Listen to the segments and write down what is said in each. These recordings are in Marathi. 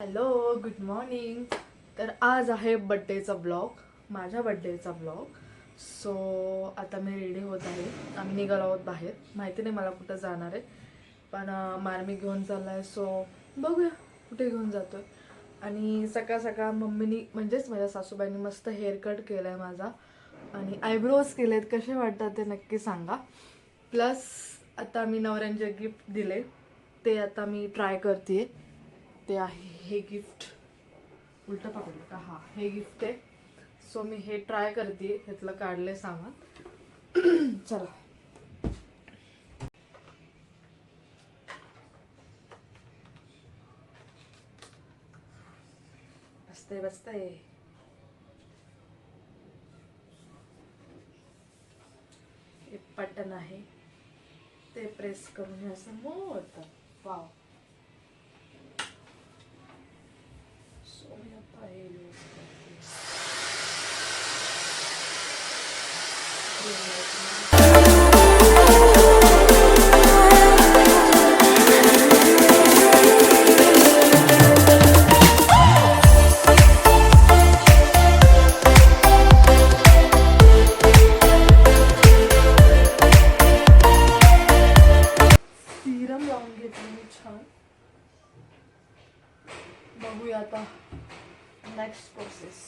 Hello good morning. तर आज आहे बड्डेचा ब्लॉग, माझ्या बड्डेचा ब्लॉग. सो आता मी रेडी होत आहे. आम्ही निघालो आहोत बाहेर. माहिती नाही मला कुठं जाणार आहे, पण मार्मी घेऊन चालला आहे. सो बघूया कुठे घेऊन जातो आहे. आणि सकाळ सकाळ मम्मीनी म्हणजेच माझ्या सासूबाईंनी मस्त हेअरकट केला आहे माझा आणि आयब्रोज केले आहेत. कसे वाटतात ते नक्की सांगा. प्लस आता मी नवऱ्यांचे गिफ्ट दिले ते आता मी ट्राय करते. ते आहे हे गिफ्ट, उलट पकडलं का? हा हे गिफ्ट आहे. सो मी हे ट्राय करते. ह्यातलं काढले सामान. चला बसते बसते. एक बटन आहे ते प्रेस करून हे असं मोडतं. वाव. सो मी आता हे यूज करते. सिरम लावून घेतलं मी छान. बघूया आता next process.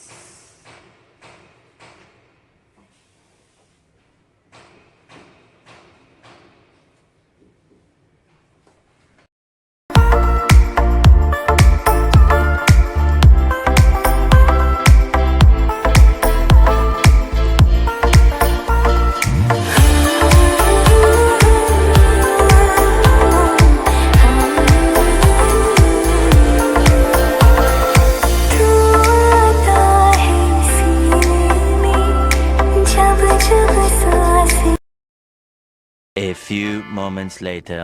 A few moments later.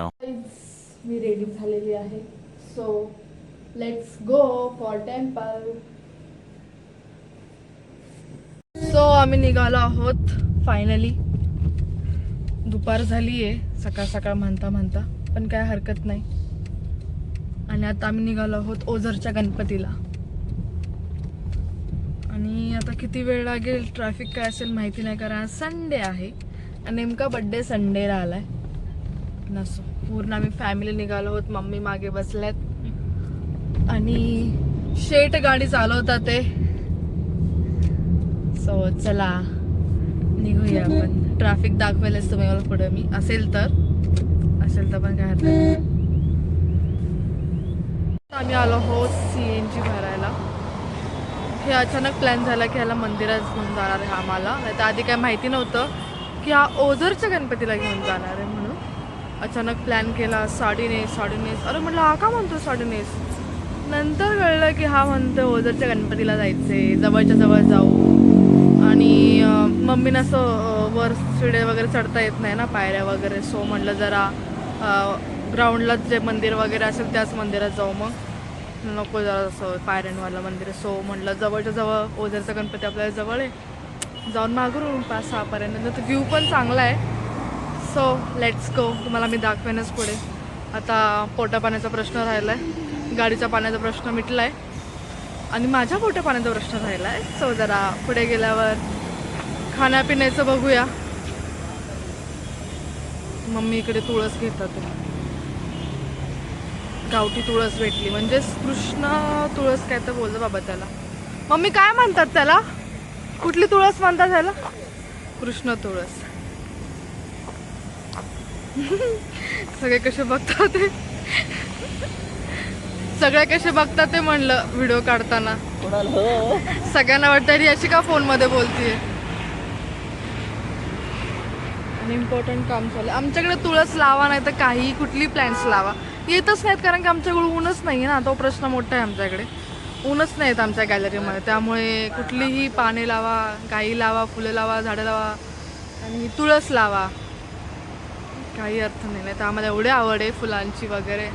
Me ready झालेली आहे. So let's go for temple. So आम्ही निघालो आहोत फायनली. दुपार झाली आहे सकाळ सकाळ म्हणता म्हणता, पण काय हरकत नाही. आणि आता आम्ही निघालो आहोत ओझरच्या गणपतीला. आणि आता किती वेळ लागेल, ट्रॅफिक काय असेल माहिती नाही, कारण आज संडे आहे आणि नेमका बड्डे संडेला आलाय. नसो, पूर्ण आम्ही फॅमिली निघालो आहोत. मम्मी मागे बसल्यात आणि शेट गाडी चालवतात ते. सो चला निघूया आपण. ट्रॅफिक दाखवेलच तुम्ही मला पुढे, मी असेल तर पण काय हरकत नाही. आम्ही आलो आहोत CNG भरायला. हे अचानक प्लॅन झाला की ह्याला मंदिरात घेऊन जाणार आहे आम्हाला. नाही तर आधी काय माहिती नव्हतं की हा ओझरच्या गणपतीला घेऊन जाणार आहे म्हणून. अचानक प्लॅन केला. साडी नेस. अरे म्हटलं हा का म्हणतो साडी नेस. नंतर कळलं की हा म्हणतो ओझरच्या गणपतीला जायचंय, जवळच्या जवळ जाऊ. आणि मम्मीनं असं वर शिडे वगैरे चढता येत नाही ना, पायऱ्या वगैरे. सो म्हटलं जरा ग्राउंडलाच जे मंदिर वगैरे असेल त्याच मंदिरात जाऊ. मग नको जरा असं पायऱ्यांवाला मंदिर. सो म्हटलं जवळच्या जवळ ओझरचा गणपती आपल्याला जवळ आहे, जाऊन मागून 5-6 पर्यंत. तर व्ह्यू पण चांगला आहे. So let's go. तुम्हाला मी दाखवेनच पुढे. आता पोटा पाण्याचा प्रश्न राहिला आहे, गाडीचा पाण्याचा प्रश्न मिटला आहे आणि माझ्या पोटा पाण्याचा प्रश्न राहिला आहे. सो जरा पुढे गेल्यावर खाण्यापिण्याचं बघूया. मम्मी इकडे तुळस घेतात. गावठी तुळस भेटली, म्हणजे कृष्ण तुळस काय तर बोलतो बाबा त्याला. मम्मी काय म्हणतात त्याला? कुठली तुळस म्हणतात त्याला? कृष्ण तुळस. सगळे कसे बघतात ते, म्हणलं व्हिडिओ काढताना. सगळ्यांना वाटतं याची का फोन मध्ये बोलतीये. आणि इम्पॉर्टंट काम चालू. आमच्याकडे तुळस लावा नाही तर काही कुठली प्लॅन्ट्स लावा येतच नाहीत, कारण की आमच्याकडे ऊनच नाही आहे ना. तो प्रश्न मोठा आहे. आमच्याकडे ऊनच नाही येत आमच्या गॅलरीमध्ये. त्यामुळे कुठलीही पाने लावा, काही लावा, फुलं लावा, झाडं लावा आणि तुळस लावा, काही अर्थ नाही. तर आम्हाला एवढी आवड आहे फुलांची वगैरे,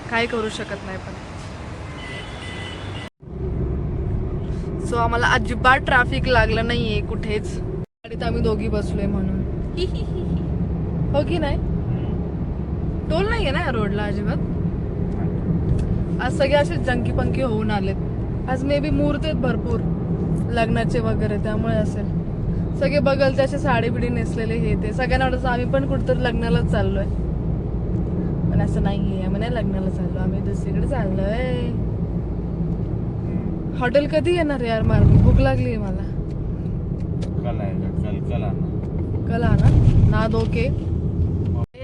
काही करू शकत नाही. पण सो आम्हाला अजिबात ट्रॅफिक लागलं नाहीये कुठेच. गाडीत आम्ही दोघी बसलोय म्हणून. हो की नाही? टोल नाहीये ना या रोडला अजिबात. आज सगळे असे जंकी पंकी होऊन आलेत. आज मे बी मुहूर्त आहेत भरपूर लग्नाचे वगैरे, त्यामुळे असेल. सगळे बघल त्याचे साडी बिडी नेसलेले हे ते सगळ्यांना वाटतं आम्ही पण कुठेतरी लग्नालाच चाललोय, पण असं नाहीये. आम्ही नाही लग्नाला चाललो, आम्ही दुसरीकडे चाललोय. हॉटेल कधी येणार यार? मला भूक लागली मला. कल ना नाद ओके.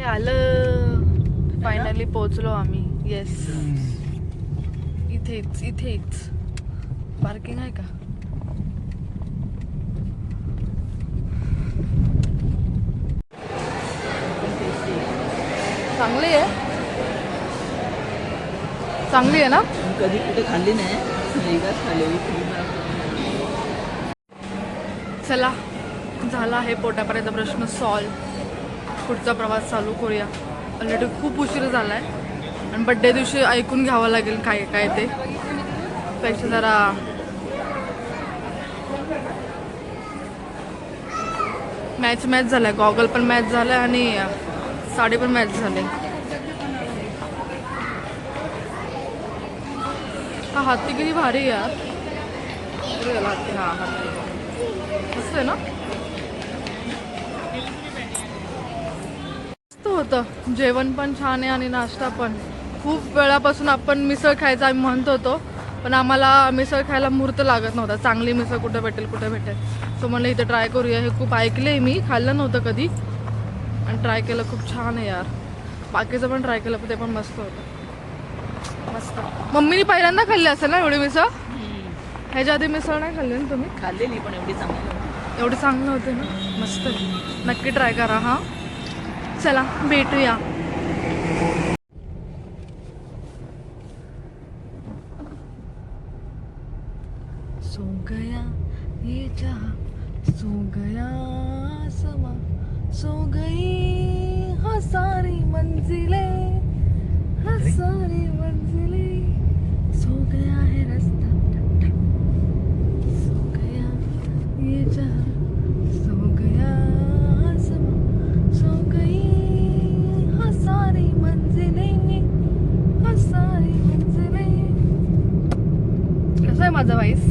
आलं फायनली पोहोचलो आम्ही. येस, इथेच पार्किंग आहे का? चांगली आहे, चांगली आहे ना? कधी कुठे खाल्ली नाही, एकच खाल्लेली. चला, झाला आहे पोटापर्यंत प्रश्न सॉल्व. पुढचा प्रवास चालू करूया. ऑलरेडी खूप उशीर झाला आहे आणि बड्डे दिवशी ऐकून घ्यावं लागेल काय काय ते. पेक्षा जरा मॅच झालाय. गॉगल पण मॅच झालाय आणि साडी पण मॅच झाली. हा हत्ती किती भारी आहे यार. हत्ती, हा हत्ती मस्त आहे ना. मस्त होतं जेवण पण छान आहे आणि नाश्ता पण. खूप वेळापासून आपण मिसळ खायचं आम्ही म्हणत होतो, पण आम्हाला मिसळ खायला मुहूर्त लागत नव्हता. चांगली मिसळ कुठे भेटेल सो म्हणलं इथं ट्राय करूया. हे खूप ऐकले मी, खाल्लं नव्हतं कधी आणि ट्राय केलं. खूप छान आहे यार. बाकीचं पण ट्राय केलं पण ते पण मस्त होतं. मस्त. मम्मीने पहिल्यांदा खाल्ली असेल ना एवढी मिसळ? ह्याच्या आधी मिसळ नाही खाल्ली ना तुम्ही? खाल्लेली पण एवढी चांगली, एवढी चांगलं होते ना. मस्त. नक्की ट्राय करा. हां चला भेटूया. सो गया ये जहां, सो गया समा, सो गई हाँ सारी मंजिलें, हाँ सारी मंजिलें. सो गया है रास्ता, सो गया ये जहां, सो गया समा, सो गई हाँ सारी मंजिलें, हाँ सारी मंजिलें. कसा आहे माझा व्हॉइस?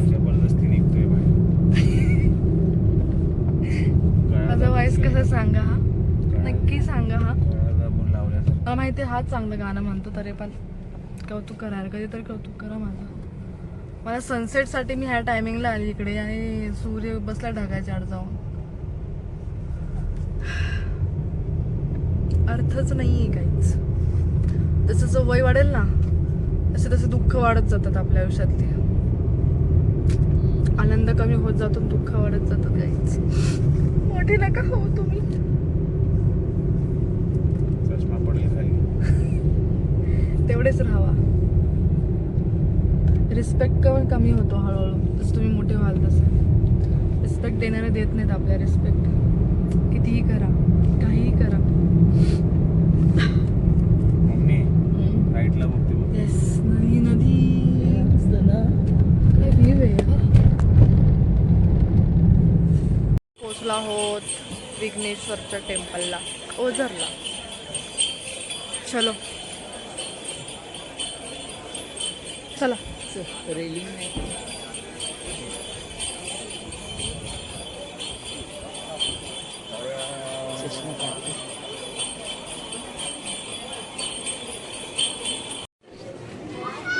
माझा व्हॉइस कसं सांगा हा, नक्की सांगा हा. मला माहिती आहे हाच चांगलं गाणं म्हणतो, तरी पण कौतुक करा, कधीतरी कौतुक करा माझं. मला सनसेटसाठी मी ह्या टायमिंगला आली इकडे आणि सूर्य बसला ढगाच्या आड जाऊन. अर्थच नाही आहे काहीच. जसं जसं वय वाढेल ना तसे तसे दुःख वाढत जातात आपल्या आयुष्यातली. आनंद कमी होत जातो, दुःख वाढत जातं. काहीच मोठी नका हो तुम्ही. तेवढेच राहावा. रिस्पेक्ट पण कमी होतो हळूहळू जसं तुम्ही मोठे व्हाल तसं. रिस्पेक्ट देणारे देत नाहीत आपल्या रिस्पेक्ट. कितीही करा, काहीही करा. येस, नदी नदी काय व्ह्यू आहे यार. पोचला आहोत विघ्नेश्वरच्या टेम्पलला, ओझरला. चलो चला. रेलिंग नाही.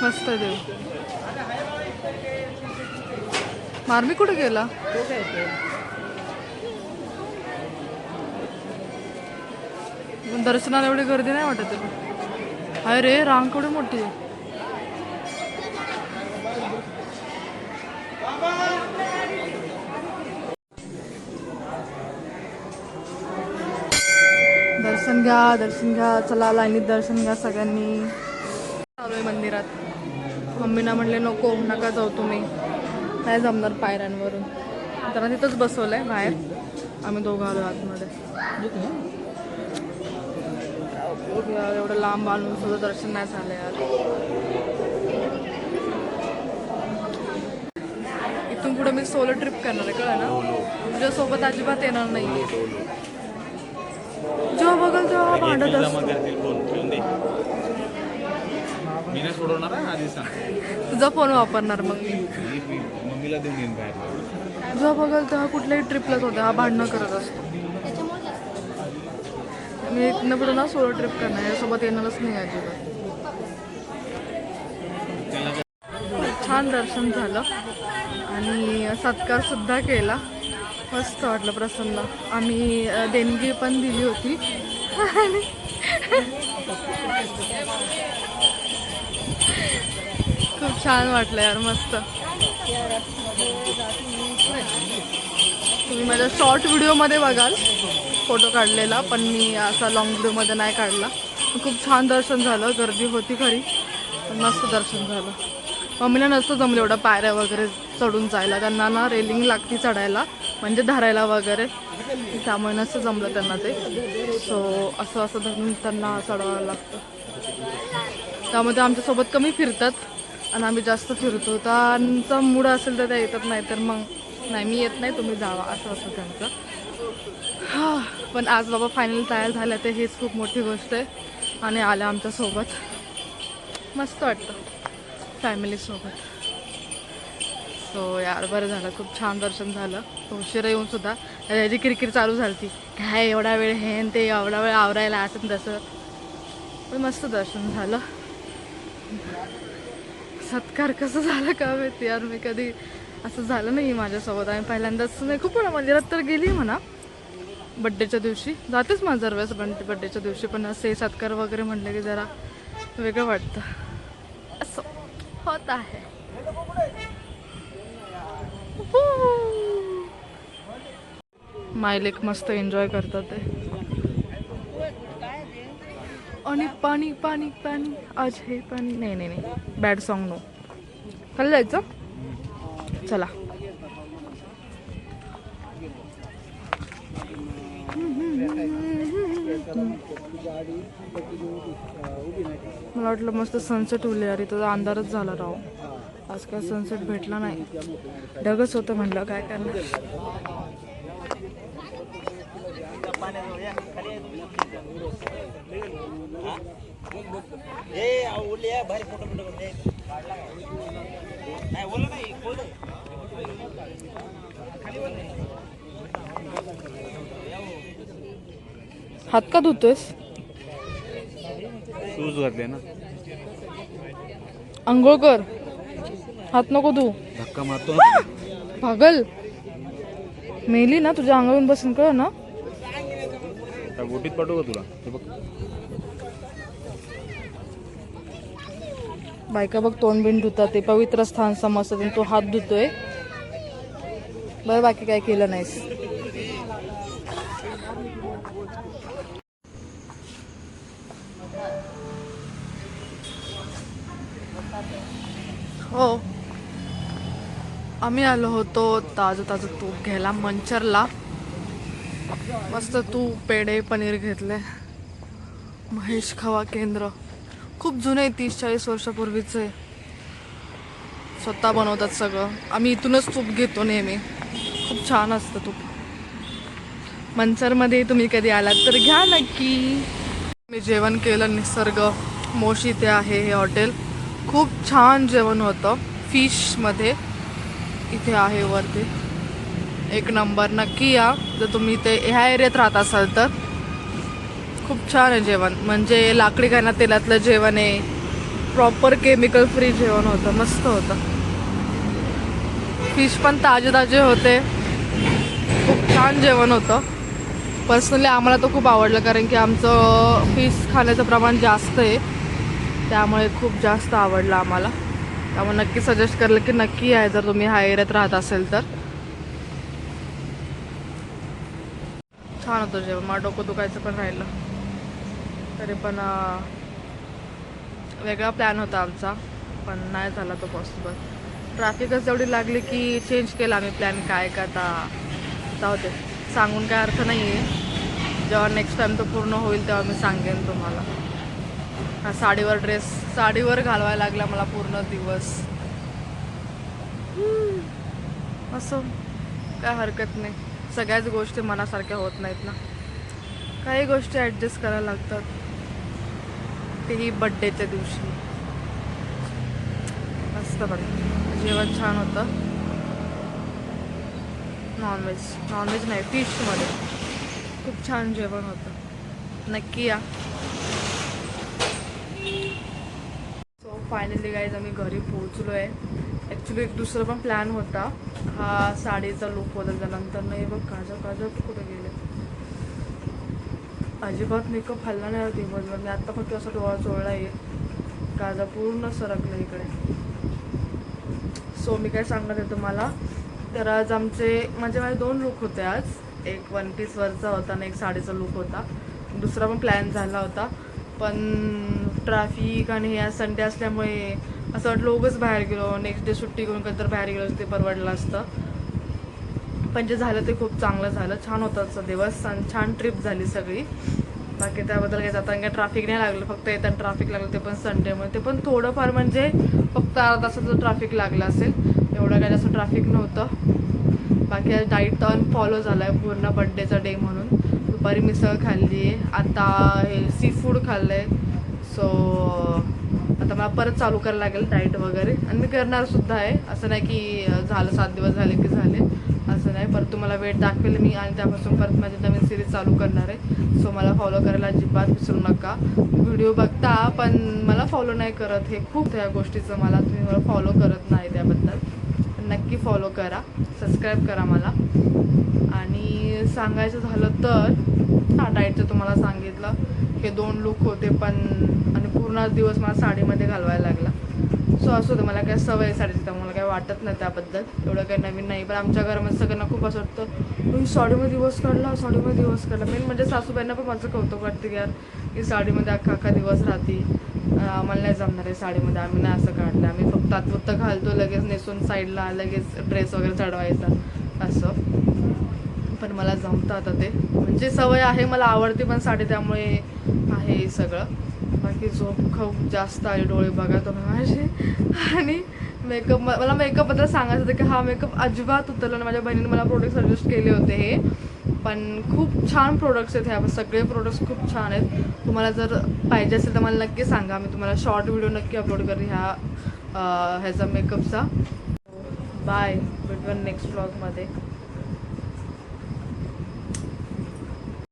मस्त देव. मार्मी कुठे गेला? तो काय ते दर्शनाला एवढी गर्दी नाही वाटत आहे. अरे रे, रांग केवढी मोठी आहे. दर्शन घ्या, दर्शन घ्या. चला लाईनीत दर्शन घ्या सगळ्यांनी. चालू आहे मंदिरात. मम्मीना म्हणले नको, नका जाऊ तुम्ही, नाही जमणार पायऱ्यांवरून. त्यांना तिथंच बसवलंय बाहेर. आम्ही दोघं आलो आतमध्ये. यार एवढं लांब आणून सुद्धा दर्शन नाही झालं यार. इथून पुढे मी सोलो ट्रिप करणार आहे, कळलं ना. तुझ्यासोबत अजिबात येणार नाही. जेव्हा बघल तेव्हा भांडत असतो. मी नाही सोडवणार आहे आधी सांग. तुझा फोन वापरणार मग मी. मी मम्मीला देऊन येईन बाहेर. जेव्हा बघाल तेव्हा कुठल्याही ट्रिपलाच होता हा भांडणं करत असतो. मी इथनं पुढे ना सोलो ट्रिप करणार यासोबत येणारच नाही अजिबात. छान दर्शन झालं आणि सत्कार सुद्धा केला. मस्त वाटलं प्रसन्न. आम्ही देणगी पण दिली होती आणि खूप छान वाटलं यार. मस्त. तुम्ही माझ्या शॉर्ट व्हिडिओमध्ये बघाल फोटो काढलेला, पण मी असा लॉंग व्हिडिओमध्ये नाही काढला. खूप छान दर्शन झालं. गर्दी होती खरी पण मस्त दर्शन झालं. मम्मीला नसतं जमलं एवढं पायऱ्या वगैरे चढून जायला. त्यांना ना रेलिंग लागती चढायला म्हणजे धरायला वगैरे, त्यामुळे नसतं जमलं त्यांना ते. सो असं असं धरून त्यांना चढवायला लागतं. त्यामध्ये आमच्यासोबत कमी फिरतात आणि आम्ही जास्त फिरतो. त्यांचा मूड असेल तर त्या येतात, नाही तर मग नाही मी येत नाही तुम्ही जावा असं असं त्यांचं. पण आज बाबा फायनल तयार झाल्या ते हेच खूप मोठी गोष्ट आहे. आणि आल्या आमच्यासोबत. मस्त वाटतं फॅमिलीसोबत. सो यार बरं झालं. खूप छान दर्शन झालं. उशिरा येऊन सुद्धा त्याची किरकिर चालू झाली ती, काय एवढा वेळ हे ते एवढा वेळ आवरायला असं तसं. पण मस्त दर्शन झालं. सत्कार कसं झालं का माहिती यार. मी कधी असं झालं नाही माझ्यासोबत. आणि पहिल्यांदाच नाही. खूप वेळा मंदिरात तर गेली म्हणा बड्डेच्या दिवशी. जातेच माझा वेळेस बड्डेच्या दिवशी, पण असे सत्कार वगैरे म्हणले की जरा वेगळं वाटतं. असं होत आहे. मायलेक मस्त एन्जॉय करतात ते. आणि पाणी पाणी पाणी आज हे पाणी. नाही नाही नाही बॅड सॉन्ग नो. खाली जायचं चला. मला वाटलं मस्त सनसेट होईल यार. इथं अंधारच झाला राव. आज काय सनसेट भेटला नाही. ढगच होतं म्हणलं काय करणार. हात का धुतोयस? शूज घातले ना. अंघोळ कर. हात नको धु. धक्का मारतो ना. पागल मेली ना तुझ्या अंगावरून बसून कळ ना. त्या गोटीत पाठवू का तुला? हे बघ बायका बघ तोंड बिंड धुतात. ते पवित्र स्थान समजतं आणि तो हात धुतोय. बरं बाकी काय केलं नाहीस. हो आम्ही आलो होतो ताजं ताजं तूप घ्यायला मंचरला. मस्त तूप पेढे पनीर घेतले. महेश खवा केंद्र खूप जुनं आहे. 30-40 वर्षापूर्वीचं आहे. स्वतः बनवतात सगळं. आम्ही इथूनच तूप घेतो नेहमी. खूप छान असतं तूप. मंचरमध्ये तुम्ही कधी आलात तर घ्या नक्की. मी जेवण केलं. निसर्ग मोशी इथे आहे हे हॉटेल. खूप छान जेवण होतं. फिशमध्ये इथे आहे वरती. एक नंबर. नक्की या जर तुम्ही ते ह्या एरियात राहत असाल तर. खूप छान आहे जेवण. म्हणजे लाकडी खाना तेलातलं जेवण आहे. प्रॉपर केमिकल फ्री जेवण होतं. मस्त होतं. फिश पण ताजे ताजे होते. खूप छान जेवण होतं. पर्सनली आम्हाला तो खूप आवडलं कारण की आमचं फिश खाण्याचं प्रमाण जास्त आहे. त्यामुळे खूप जास्त आवडलं आम्हाला. त्यामुळे नक्की सजेस्ट करलं की नक्की आहे जर तुम्ही ह्या एरियात राहत असेल तर. छान होतं जेवण. मला डोकं दुखायचं पण राहिलं तरी पण वेगळा प्लॅन होता आमचा पण नाही झाला तो पॉसिबल. ट्रॅफिकच एवढी लागली की चेंज केला आम्ही प्लॅन. काय का आता जाऊ दे. सांगून काय अर्थ नाही आहे. जेव्हा नेक्स्ट टाईम तो पूर्ण होईल तेव्हा मी सांगेन तुम्हाला. हा साडीवर घालवायला लागला मला पूर्ण दिवस. असं काय हरकत नाही. सगळ्याच गोष्टी मनासारख्या होत नाहीत ना. काही गोष्टी ॲडजस्ट करायला लागतात. तेही बड्डेच्या दिवशी. मस्त पडलं. जेवण छान होतं. नॉनव्हेज नाही, फिशमध्ये खूप छान जेवण होतं. नक्की या. सो फायनली गाईज आम्ही घरी पोहोचलो आहे. ॲक्च्युली एक दुसरा पण प्लॅन होता. हा साडीचा लुक होता. त्यानंतर नाही बघ काजल कुठे गेले. अजिबात मेकअप हल्ला नाही दिवसभर. मी आत्ता फक्त असा डोळा चोळला आहे. काजल पूर्ण सरकलं इकडे. सो मी काय सांगत आहे तुम्हाला, तर आज माझे 2 लुक होते आज. एक 1 पीसवरचा होता आणि एक साडीचा लुक होता. दुसरा पण प्लॅन झाला होता, पण ट्रॅफिक आणि हे आज संडे असल्यामुळे असं वाटलं उगाच बाहेर गेलो. नेक्स्ट डे सुट्टी करून कधी तर बाहेर गेलो ते परवडलं असतं. पण जे झालं ते खूप चांगलं झालं. छान होता आजचा दिवस आणि छान ट्रिप झाली सगळी. बाकी त्याबद्दल काही जाताना काही ट्रॅफिक नाही लागलं. फक्त येताना ट्रॅफिक लागलं, ते पण संडेमुळे. ते पण थोडंफार म्हणजे फक्त अर्धा तासाचं ट्रॅफिक लागलं असेल. एवढं काही जास्त ट्रॅफिक नव्हतं. बाकी आज डाईट टर्न फॉलो झाला आहे पूर्ण बड्डेचा डे म्हणून. दुपारी मिसळ खाल्ली आहे. आता हे सी फूड खाल्लं आहे. सो आता मला परत चालू करायला लागेल डाईट वगैरे. आणि मी करणार सुद्धा आहे. असं नाही की झालं 7 दिवस झाले की झाले, असं नाही. परत तुम्हाला वेट दाखवेल मी आणि त्यापासून परत माझी नवीन सिरीज चालू करणार आहे. सो मला फॉलो करायला अजिबात विसरू नका. व्हिडिओ बघता पण मला फॉलो नाही करत, हे खूप त्या गोष्टीचं तुम्ही मला फॉलो करत नाही. त्याबद्दल नक्की फॉलो करा, सबस्क्राईब करा मला. आणि सांगायचं झालं तर डाईटचं तुम्हाला सांगितलं. हे 2 लुक होते पण, आणि पूर्ण दिवस मला साडीमध्ये घालवायला लागला. सो असं होतं, मला काय सवय आहे साडीची, त्यामुळे मला काय वाटत नाही त्याबद्दल. एवढं काही नवीन नाही. पण आमच्या घरामध्ये सगळ्यांना खूप असं वाटतं साडीमध्ये दिवस काढला. मेन म्हणजे सासूबाईंना पण माझं कौतुक वाटतं की यार ही साडीमध्ये अख्खा दिवस राहते. आम्हाला नाही जमणार आहे साडीमध्ये, आम्ही नाही असं काढलं. आम्ही फक्त तात्पुरतं घालतो, लगेच नेसून साईडला लगेच ड्रेस वगैरे चढवायचा असं. पण मला जमतं आता ते, म्हणजे सवय आहे, मला आवडते पण साडी, त्यामुळे आहे सगळं. बाकी झोप खूप जास्त आली, डोळे बघा तुम्ही माझे. आणि मेकअप, मला मेकअपबद्दल सांगायचं होतं की हा मेकअप अजिबात उतरला नाही. माझ्या बहिणीने मला प्रोडक्ट सजेस्ट केले होते हे, पण खूप छान प्रोडक्ट्स आहेत ह्या. सगळे प्रोडक्ट्स खूप छान आहेत. तुम्हाला जर पाहिजे असेल तर मला नक्की सांगा. मी तुम्हाला शॉर्ट व्हिडिओ नक्की अपलोड करेन ह्याचा मेकअपचा. बाय, भेटूया नेक्स्ट व्लॉगमध्ये.